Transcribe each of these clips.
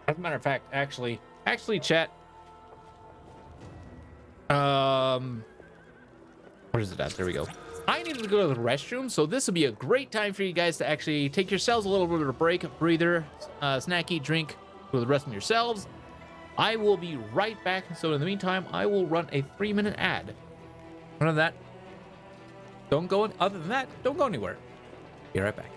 As a matter of fact, actually, chat. Where is it at? There we go. I needed to go to the restroom, so this would be a great time for you guys to actually take yourselves a little bit of a break, breather, snacky, drink for the rest of yourselves. I will be right back. So in the meantime, I will run a 3-minute ad. Other than that, don't go. Other than that, don't go anywhere. Be right back.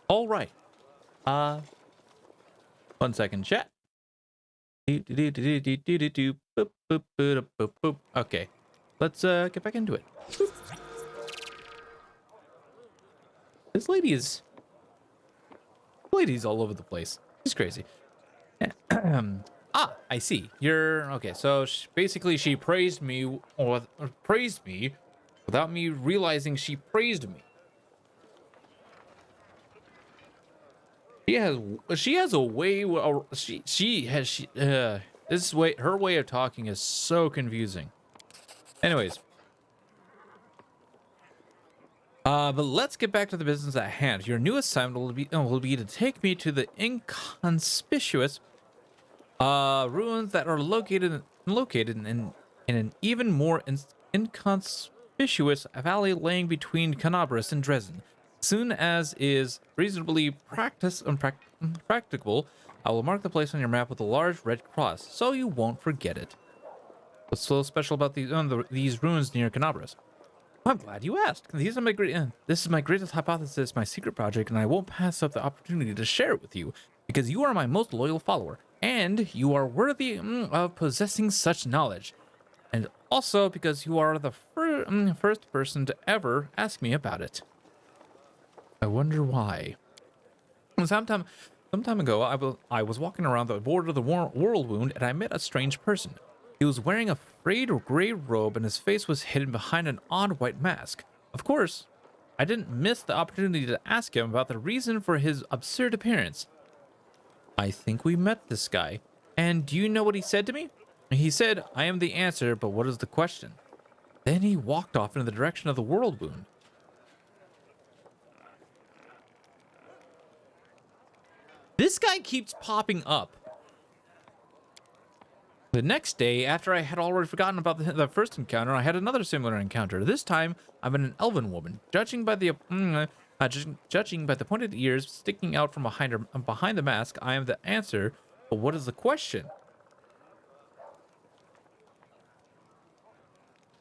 All right. 1 second, chat. Okay, let's get back into it. This lady's all over the place. She's crazy. I see. You're okay. So basically, she praised me or praised me without me realizing she praised me. She has a way. This way, her way of talking is so confusing. Anyways, but let's get back to the business at hand. Your new assignment will be to take me to the inconspicuous ruins that are located in an even more inconspicuous valley laying between Canabras and Dresden. Soon as is reasonably practicable, I will mark the place on your map with a large red cross, so you won't forget it. What's so special about these ruins near Canabras? I'm glad you asked. This is my greatest hypothesis, my secret project, and I won't pass up the opportunity to share it with you, because you are my most loyal follower, and you are worthy of possessing such knowledge. And also because you are the first person to ever ask me about it. I wonder why. Some time ago, I was walking around the border of the world wound and I met a strange person. He was wearing a frayed gray robe and his face was hidden behind an odd white mask. Of course, I didn't miss the opportunity to ask him about the reason for his absurd appearance. I think we met this guy. And do you know what he said to me? He said, I am the answer, but what is the question? Then he walked off in the direction of the world wound. This guy keeps popping up. The next day, after I had already forgotten about the first encounter, I had another similar encounter. This time, I'm an elven woman. Judging by the pointed ears sticking out from behind the mask, I am the answer. But what is the question?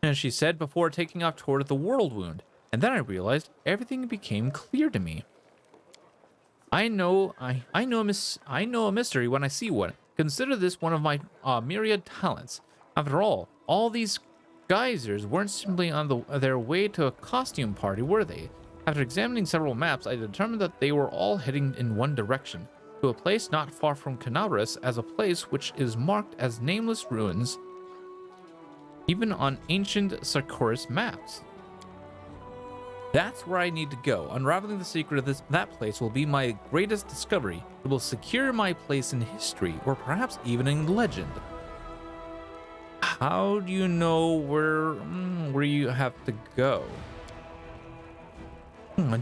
And she said before taking off toward the world wound. And then I realized everything became clear to me. I know a mystery when I see one. Consider this one of my myriad talents. After all these geysers weren't simply on their way to a costume party, were they? After examining several maps, I determined that they were all heading in one direction, to a place not far from Canabras, as a place which is marked as nameless ruins, even on ancient Sarkoris maps. That's where I need to go. Unraveling the secret of that place will be my greatest discovery. It will secure my place in history, or perhaps even in legend. How do you know where you have to go?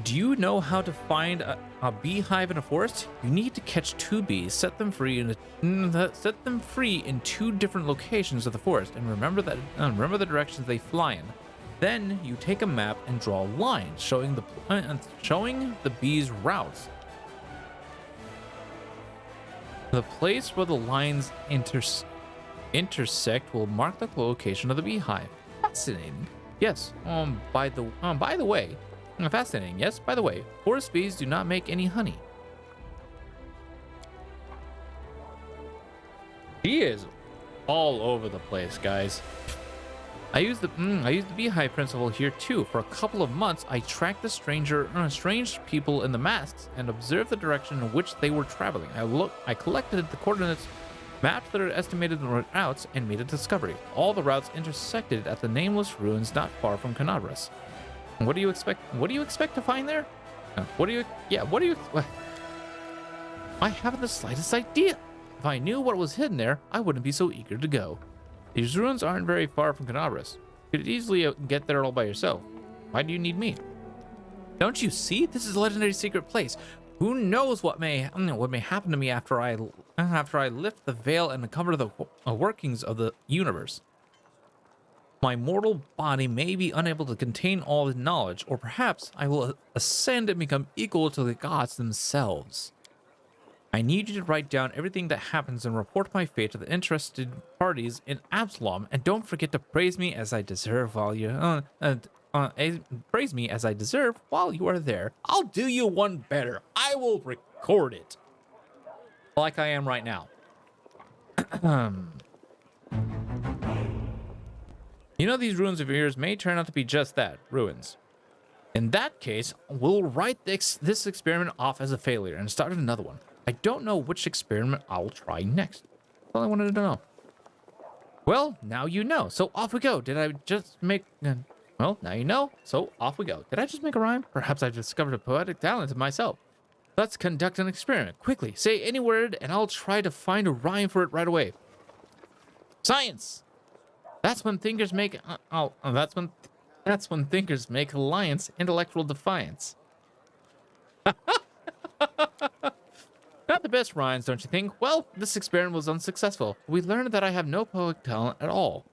Do you know how to find a beehive in a forest? You need to catch 2 bees, set them free in 2 different locations of the forest, and remember the directions they fly in. Then you take a map and draw lines showing the bees' routes. The place where the lines intersect will mark the location of the beehive. Fascinating. Yes. By the way, fascinating. Yes. By the way, forest bees do not make any honey. He is all over the place, guys. I used the beehive principle here too. For a couple of months, I tracked the strange people in the masks and observed the direction in which they were traveling. I collected the coordinates, mapped their estimated routes, and made a discovery. All the routes intersected at the nameless ruins not far from Canabras. What do you expect? What do you expect to find there? I haven't the slightest idea. If I knew what was hidden there, I wouldn't be so eager to go. These ruins aren't very far from Canabras. You could easily get there all by yourself. Why do you need me? Don't you see? This is a legendary secret place. Who knows what may happen to me after I lift the veil and uncover the workings of the universe. My mortal body may be unable to contain all the knowledge, or perhaps I will ascend and become equal to the gods themselves. I need you to write down everything that happens and report my fate to the interested parties in Absalom, and don't forget to praise me as I deserve while you are there. I'll do you one better. I will record it, like I am right now. You know, these ruins of yours may turn out to be just that, ruins. In that case, we'll write this experiment off as a failure and start another one. I don't know which experiment I'll try next. That's all I wanted to know. Well, now you know. So off we go. Did I just make... Well, now you know. So off we go. Did I just make a rhyme? Perhaps I've discovered a poetic talent in myself. Let's conduct an experiment. Quickly, say any word and I'll try to find a rhyme for it right away. Science! That's when thinkers make... That's when thinkers make alliance, intellectual defiance. Not the best rhymes, don't you think? Well, this experiment was unsuccessful. We learned that I have no poetic talent at all.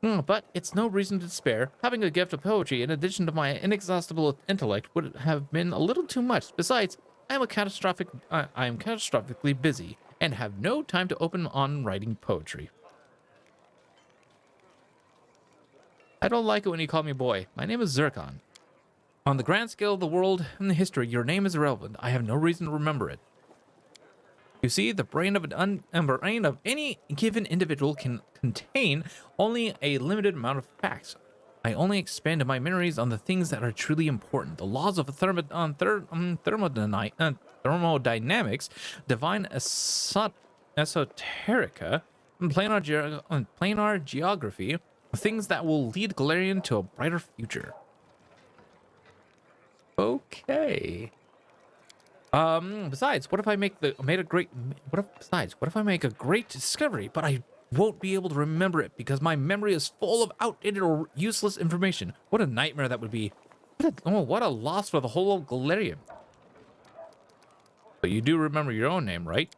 But it's no reason to despair. Having a gift of poetry in addition to my inexhaustible intellect would have been a little too much. Besides, I am catastrophically busy and have no time to open on writing poetry. I don't like it when you call me boy. My name is Zircon. On the grand scale of the world and the history, your name is irrelevant. I have no reason to remember it. You see, the brain of brain of any given individual can contain only a limited amount of facts. I only expand my memories on the things that are truly important. The laws of thermodynamics, divine esoterica, and planar geography, things that will lead Galarian to a brighter future. Okay. Besides, what if I make a great discovery, but I won't be able to remember it because my memory is full of outdated or useless information? What a nightmare that would be. What a loss for the whole of Galarian. But you do remember your own name, right?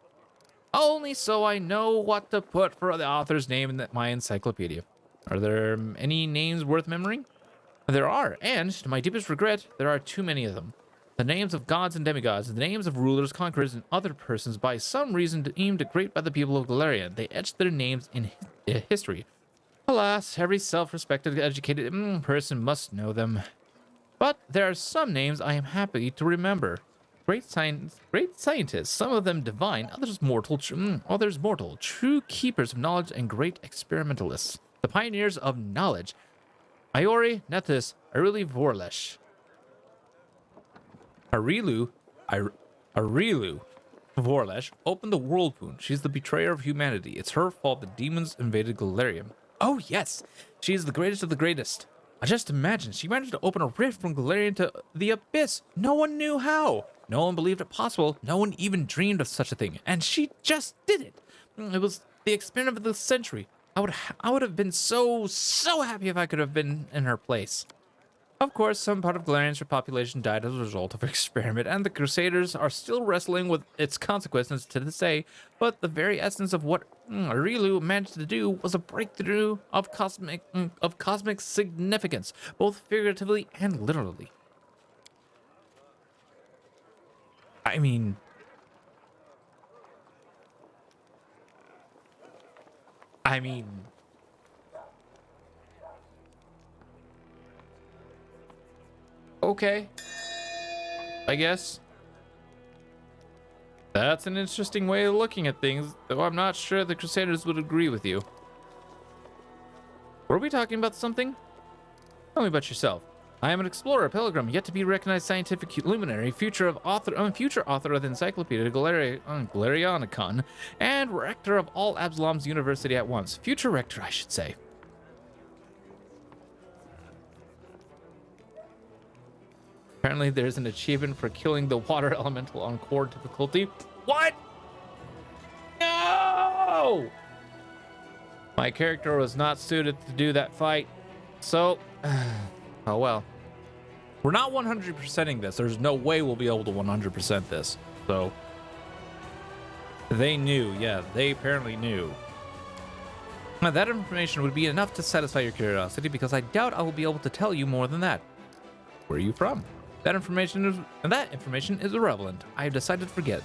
Only so I know what to put for the author's name in my encyclopedia. Are there any names worth remembering? There are, and to my deepest regret, there are too many of them. The names of gods and demigods, the names of rulers, conquerors, and other persons by some reason deemed great by the people of Galarian. They etched their names in history. Alas, every self-respected, educated person must know them. But there are some names I am happy to remember. Great scientists, some of them divine, others mortal, true keepers of knowledge and great experimentalists. The pioneers of knowledge. Iori, Netis, Arili Vorlesh. Arilu Vorlesh opened the World Wound. She's the betrayer of humanity. It's her fault the demons invaded Galarium. Oh yes, she is the greatest of the greatest. I just imagine she managed to open a rift from Galarian to the Abyss. No one knew how. No one believed it possible. No one even dreamed of such a thing. And she just did it. It was the experiment of the century. I would have been so happy if I could have been in her place. Of course, some part of Galarian's population died as a result of her experiment, and the Crusaders are still wrestling with its consequences to this day, but the very essence of what Arilu managed to do was a breakthrough of cosmic significance, both figuratively and literally. I mean... Okay. I guess. That's an interesting way of looking at things, though I'm not sure the Crusaders would agree with you. Were we talking about something? Tell me about yourself. I am an explorer, pilgrim, yet to be recognized scientific luminary, future author of the Encyclopedia Galarianicon, and rector of all Absalom's University at once. Future rector, I should say. Apparently there's an achievement for killing the water elemental on core difficulty. What? No! My character was not suited to do that fight. So, oh well. We're not 100%ing this. There's no way we'll be able to 100% this. So, they knew. Yeah, they apparently knew. Now, that information would be enough to satisfy your curiosity because I doubt I will be able to tell you more than that. Where are you from? That information is irrelevant. I have decided to forget.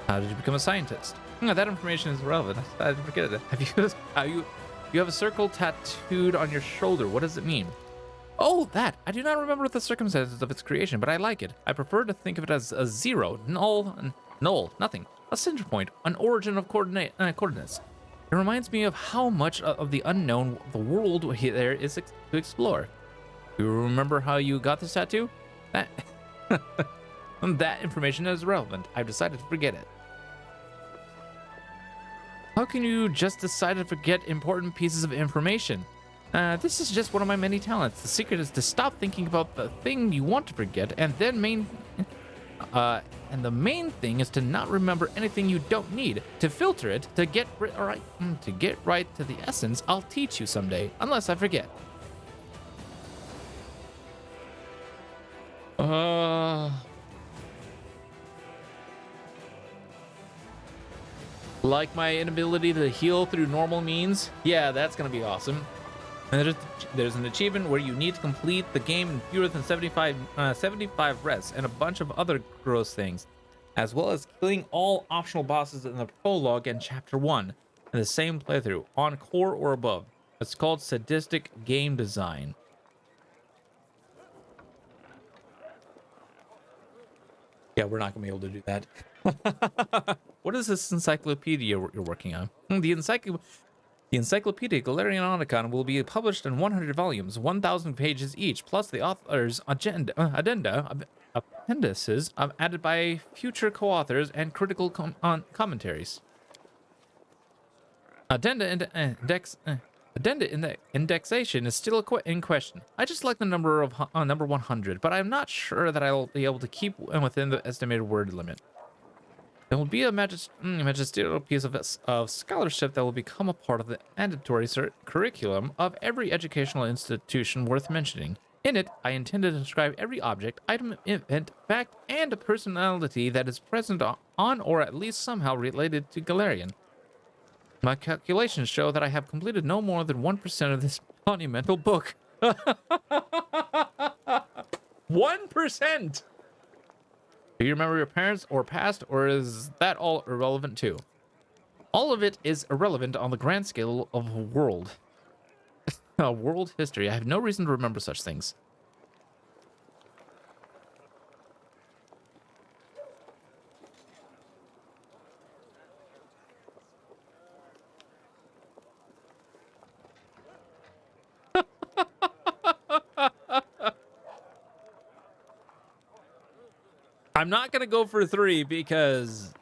How did you become a scientist? That information is irrelevant. I decided to forget it. You have a circle tattooed on your shoulder. What does it mean? Oh, that. I do not remember the circumstances of its creation, but I like it. I prefer to think of it as a zero, null, nothing. A center point, an origin of coordinates. It reminds me of how much of the unknown the world there is to explore. Do you remember how you got this tattoo? That information is irrelevant. I've decided to forget it. How can you just decide to forget important pieces of information? This is just one of my many talents. The secret is to stop thinking about the thing you want to forget, and the main thing is to not remember anything you don't need. To filter it, to get right to the essence. I'll teach you someday, unless I forget. Like my inability to heal through normal means? Yeah, that's gonna be awesome. And there's an achievement where you need to complete the game in fewer than 75 rests and a bunch of other gross things, as well as killing all optional bosses in the prologue and chapter 1 in the same playthrough, on core or above. It's called sadistic game design. Yeah, we're not gonna be able to do that. What is this encyclopedia you're working on? The Encyclopedia Galerianicon will be published in 100 volumes, 1,000 pages each, plus the author's appendices added by future co-authors and critical commentaries. Indexation is still in question. I just like the number of number 100, but I'm not sure that I'll be able to keep within the estimated word limit. There will be a magisterial piece of scholarship that will become a part of the mandatory curriculum of every educational institution worth mentioning. In it, I intend to describe every object, item, event, fact, and personality that is present on or at least somehow related to Galarian. My calculations show that I have completed no more than 1% of this monumental book. 1%! Do you remember your parents or past, or is that all irrelevant too? All of it is irrelevant on the grand scale of a world. World history. I have no reason to remember such things. I'm not going to go for 3 because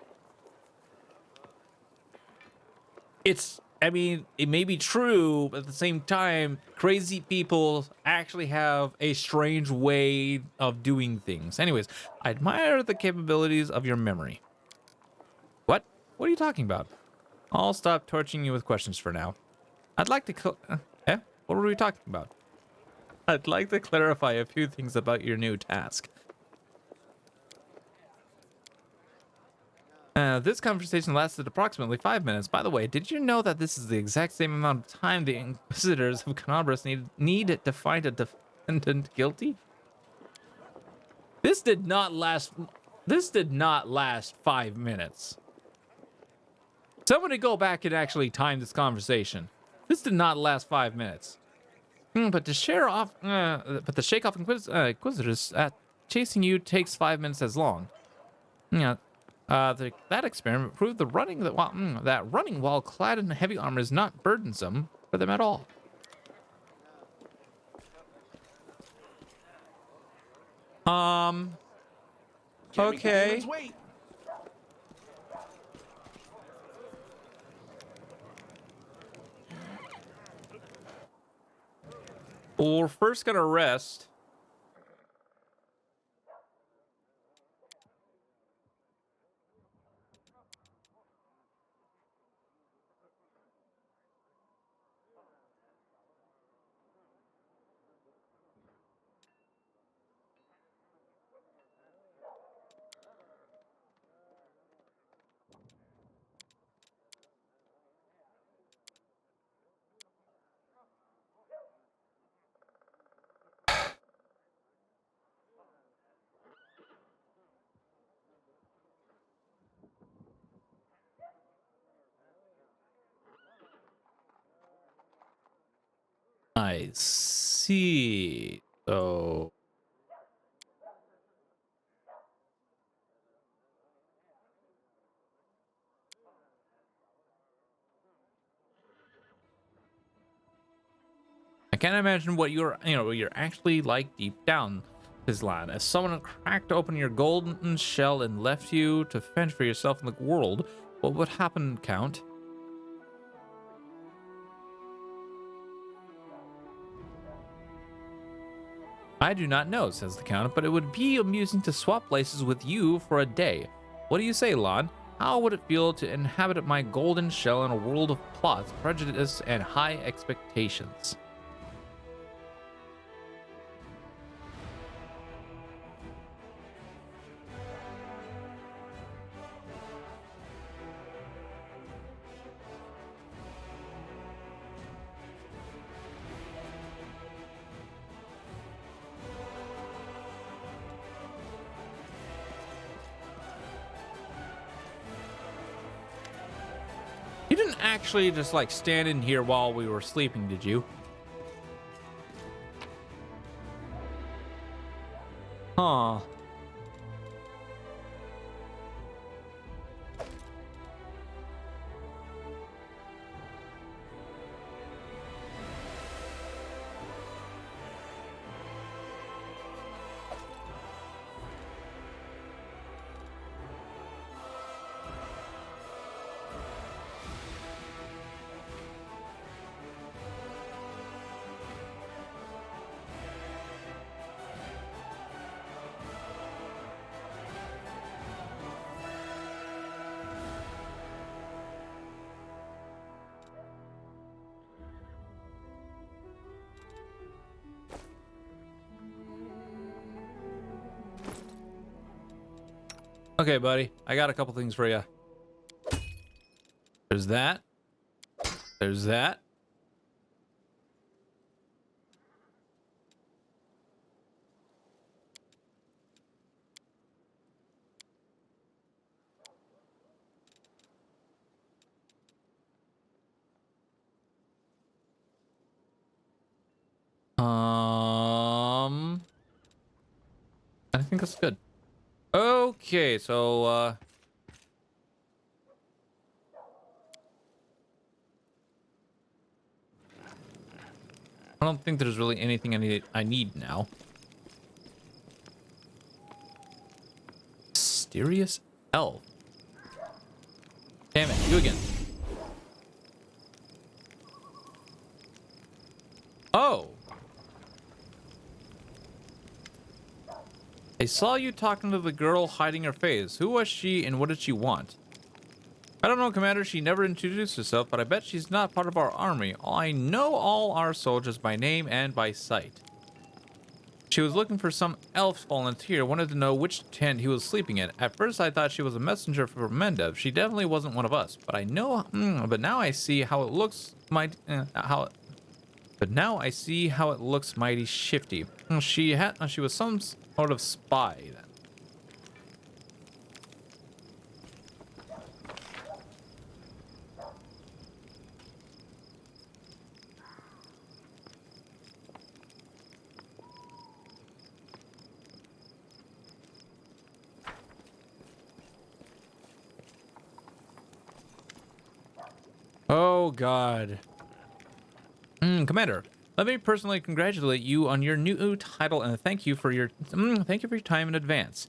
I mean, it may be true, but at the same time, crazy people actually have a strange way of doing things. Anyways, I admire the capabilities of your memory. What? What are you talking about? I'll stop torturing you with questions for now. I'd like to... What were we talking about? I'd like to clarify a few things about your new task. This conversation lasted approximately 5 minutes. By the way, did you know that this is the exact same amount of time the Inquisitors of Canabras need to find a defendant guilty? This did not last 5 minutes. Somebody go back and actually time this conversation. This did not last 5 minutes. But to shake off Inquisitors chasing you takes 5 minutes as long. Yeah. That experiment proved that running while clad in heavy armor is not burdensome for them at all. Okay. Well, we're first gonna rest. I see. So I can't imagine what you're actually like deep down, Islan. If someone cracked open your golden shell and left you to fend for yourself in the world, what would happen, Count? I do not know, says the Count, but it would be amusing to swap places with you for a day. What do you say, Lon? How would it feel to inhabit my golden shell in a world of plots, prejudice, and high expectations? You didn't actually just like stand in here while we were sleeping, did you? Huh. Okay, buddy. I got a couple things for you. There's that. There's that. I think that's good. Okay, so I don't think there's really anything I need now. Mysterious elf. Damn it, you again. Oh. I saw you talking to the girl hiding her face. Who was she and what did she want? I don't know, Commander. She never introduced herself, but I bet she's not part of our army. I know all our soldiers by name and by sight. She was looking for some elf volunteer, wanted to know which tent he was sleeping in. At first, I thought she was a messenger for Mendev. She definitely wasn't one of us, but I know. But now I see how it looks. But now I see how it looks mighty shifty. She was some sort of spy then. Oh God. Commander, let me personally congratulate you on your new title and thank you for your time in advance.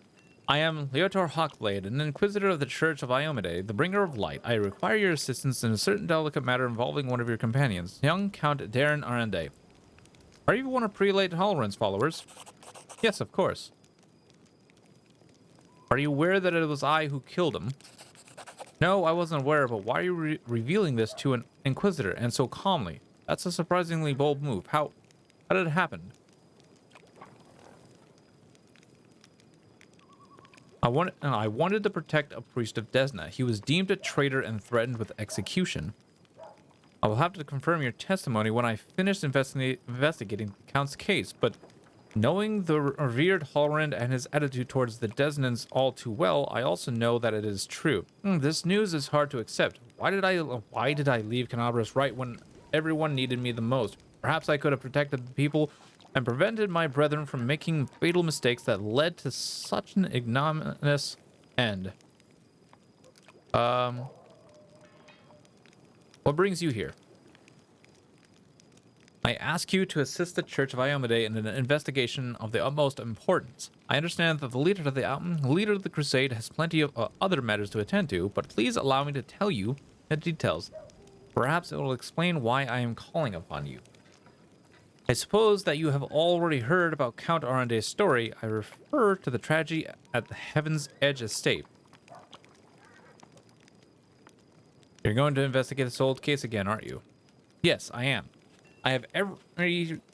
I am WoTR Hawkblade, an Inquisitor of the Church of Iomade, the bringer of light. I require your assistance in a certain delicate matter involving one of your companions, young Count Darren Arende. Are you one of Prelate Halloran's followers? Yes, of course. Are you aware that it was I who killed him? No, I wasn't aware, but why are you revealing this to an Inquisitor, and so calmly? That's a surprisingly bold move. How did it happen? I wanted to protect a priest of Desna. He was deemed a traitor and threatened with execution. I will have to confirm your testimony when I finish investigating the Count's case, but knowing the revered Halloran and his attitude towards the Desnans all too well, I also know that it is true. This news is hard to accept. Why did I leave Canabras right when everyone needed me the most? Perhaps I could have protected the people and prevented my brethren from making fatal mistakes that led to such an ignominious end. What brings you here? I ask you to assist the Church of Iomade in an investigation of the utmost importance. I understand that the leader of the crusade has plenty of other matters to attend to, but please allow me to tell you the details. Perhaps it will explain why I am calling upon you. I suppose that you have already heard about Count Arende's story. I refer to the tragedy at the Heaven's Edge estate. You're going to investigate this old case again, aren't you? Yes, I am. I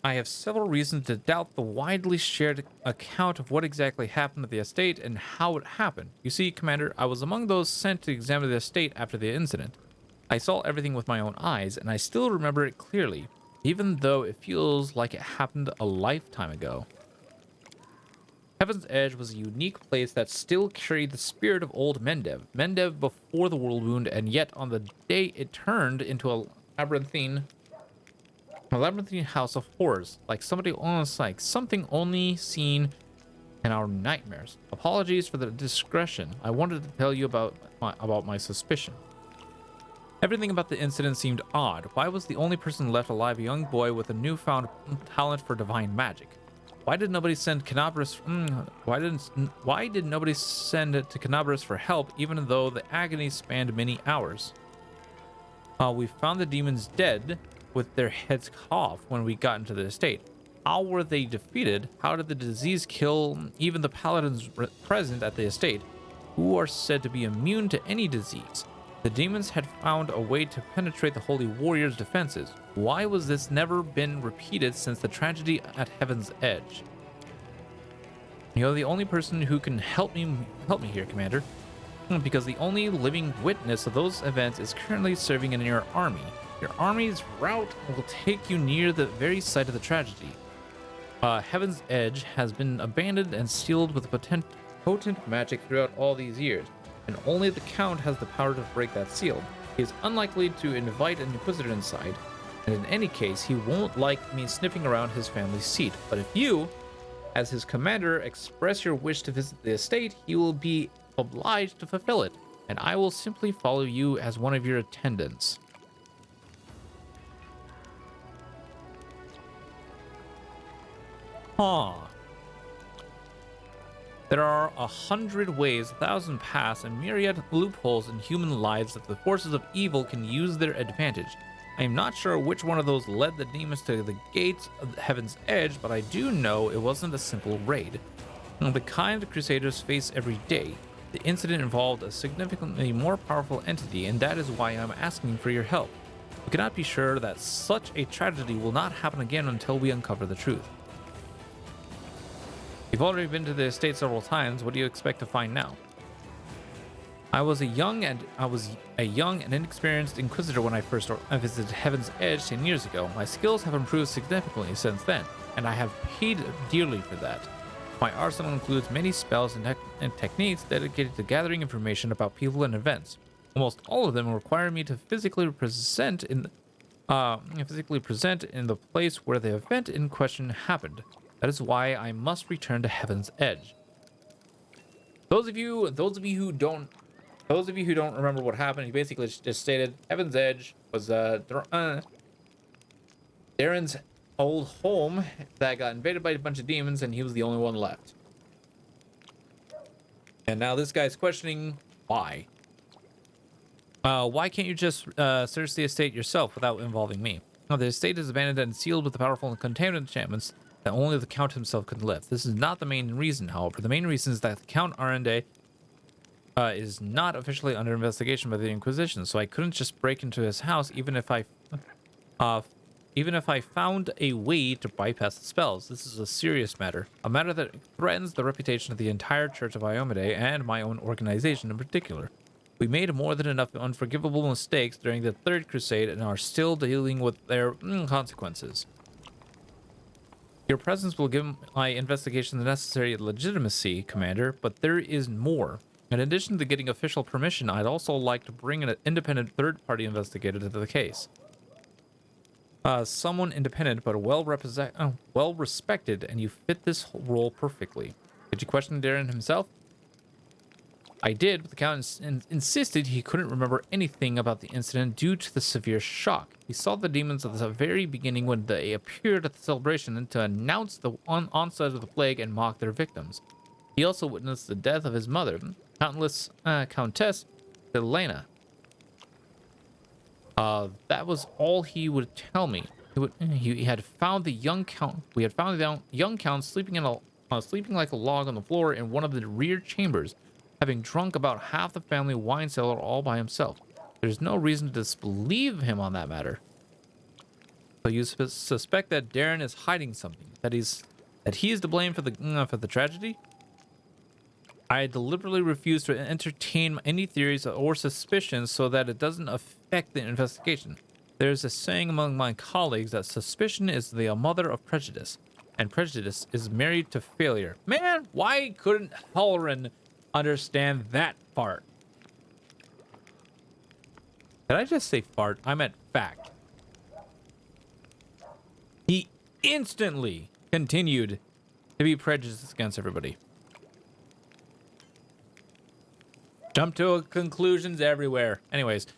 have several reasons to doubt the widely shared account of what exactly happened at the estate and how it happened. You see, Commander, I was among those sent to examine the estate after the incident. I saw everything with my own eyes, and I still remember it clearly, even though it feels like it happened a lifetime ago. Heaven's Edge was a unique place that still carried the spirit of old Mendev before the world wound, and yet on the day it turned into a labyrinthine house of horrors, like something only seen in our nightmares. Apologies for the discretion. I wanted to tell you about my suspicion. Everything about the incident seemed odd. Why was the only person left alive a young boy with a newfound talent for divine magic? Why did nobody send Canabras? Why did nobody send it to Canabras for help, even though the agony spanned many hours? We found the demons dead, with their heads cut off when we got into the estate. How were they defeated? How did the disease kill even the paladins present at the estate, who are said to be immune to any disease? The demons had found a way to penetrate the Holy Warrior's defenses. Why was this never been repeated since the tragedy at Heaven's Edge? You're the only person who can help me here, Commander. Because the only living witness of those events is currently serving in your army. Your army's route will take you near the very site of the tragedy. Heaven's Edge has been abandoned and sealed with potent magic throughout all these years, and only the Count has the power to break that seal. He is unlikely to invite an Inquisitor inside, and in any case, he won't like me sniffing around his family's seat. But if you, as his commander, express your wish to visit the estate, he will be obliged to fulfill it, and I will simply follow you as one of your attendants. Huh. There are 100 ways, 1,000 paths, and myriad loopholes in human lives that the forces of evil can use their advantage. I am not sure which one of those led the demons to the gates of Heaven's Edge, but I do know it wasn't a simple raid. The kind the Crusaders face every day. The incident involved a significantly more powerful entity, and that is why I'm asking for your help. We cannot be sure that such a tragedy will not happen again until we uncover the truth. You've already been to the estate several times. What do you expect to find now? I was a young and inexperienced Inquisitor when I first visited Heaven's Edge 10 years ago. My skills have improved significantly since then, and I have paid dearly for that. My arsenal includes many spells and techniques dedicated to gathering information about people and events. Almost all of them require me to physically present in the place where the event in question happened. That is why I must return to Heaven's Edge. Those of you who don't remember what happened, he basically just stated Heaven's Edge was Darren's old home that got invaded by a bunch of demons, and he was the only one left. And now this guy's questioning why. Why can't you just search the estate yourself without involving me? The estate is abandoned and sealed with the powerful and containment enchantments that only the Count himself can lift. This is not the main reason, however. The main reason is that the Count Arende is not officially under investigation by the Inquisition, so I couldn't just break into his house even if I found a way to bypass the spells. This is a serious matter, a matter that threatens the reputation of the entire Church of Iomade and my own organization in particular. We made more than enough unforgivable mistakes during the Third Crusade and are still dealing with their consequences. Your presence will give my investigation the necessary legitimacy, Commander, but there is more. In addition to getting official permission, I'd also like to bring an independent third-party investigator to the case. Someone independent but well-respected, and you fit this role perfectly. Did you question Darren himself? I did, but the Count insisted he couldn't remember anything about the incident due to the severe shock. He saw the demons at the very beginning when they appeared at the celebration to announce the onset of the plague and mock their victims. He also witnessed the death of his mother, Countess Helena. That was all he would tell me. He had found the young Count. We had found the young Count sleeping like a log on the floor in one of the rear chambers, having drunk about half the family wine cellar all by himself. There's no reason to disbelieve him on that matter. So you suspect that Darren is hiding something, that he is to blame for the tragedy? I deliberately refuse to entertain any theories or suspicions so that it doesn't affect the investigation. There's a saying among my colleagues that suspicion is the mother of prejudice, and prejudice is married to failure. Man, why couldn't Halloran understand that part? Did I just say fart? I meant fact. He instantly continued to be prejudiced against everybody. Jump to conclusions everywhere. Anyways,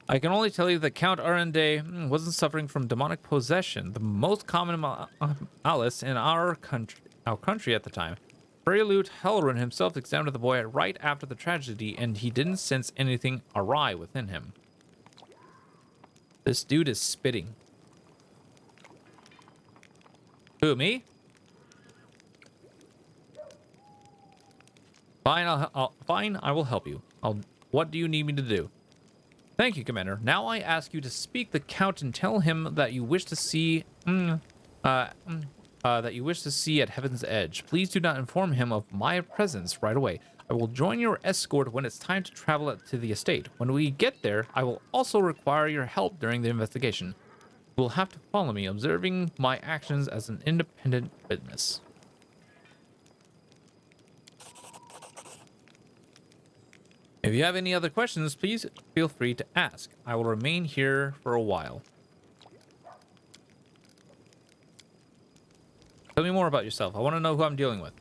I can only tell you that Count Arende wasn't suffering from demonic possession, the most common malice in our country at the time. Prelude Halloran himself examined the boy right after the tragedy, and he didn't sense anything awry within him. This dude is spitting. Who, me? Fine, I will help you. What do you need me to do? Thank you, Commander. Now I ask you to speak the Count and tell him that you wish to see that you wish to see at Heaven's Edge. Please do not inform him of my presence right away. I will join your escort when it's time to travel to the estate. When we get there, I will also require your help during the investigation. You will have to follow me, observing my actions as an independent witness. If you have any other questions, please feel free to ask. I will remain here for a while. Tell me more about yourself. I want to know who I'm dealing with.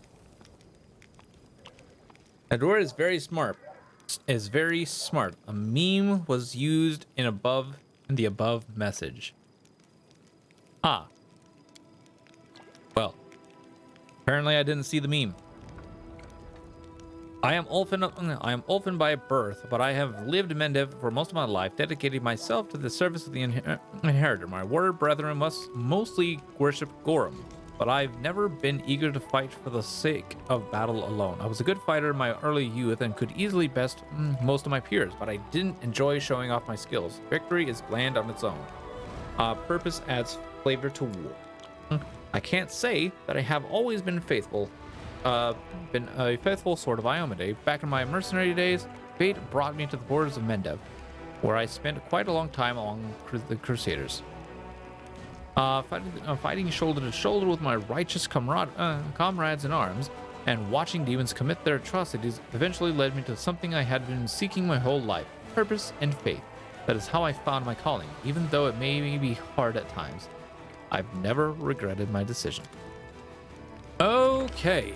Adora is very smart. A meme was used in the above message. Ah. Well, apparently I didn't see the meme. I am Ulfin by birth, but I have lived in Mendev for most of my life, dedicating myself to the service of the Inheritor. My warrior brethren must mostly worship Gorum, but I've never been eager to fight for the sake of battle alone. I was a good fighter in my early youth and could easily best most of my peers, but I didn't enjoy showing off my skills. Victory is bland on its own. Purpose adds flavor to war. I can't say that I have always been faithful. Been a faithful sword of Iomade. Back in my mercenary days, fate brought me to the borders of Mendev, where I spent quite a long time along the Crusaders. Fighting shoulder to shoulder with my righteous comrades in arms, and watching demons commit their atrocities eventually led me to something I had been seeking my whole life: purpose and faith. That is how I found my calling, even though it may be hard at times. I've never regretted my decision. Okay,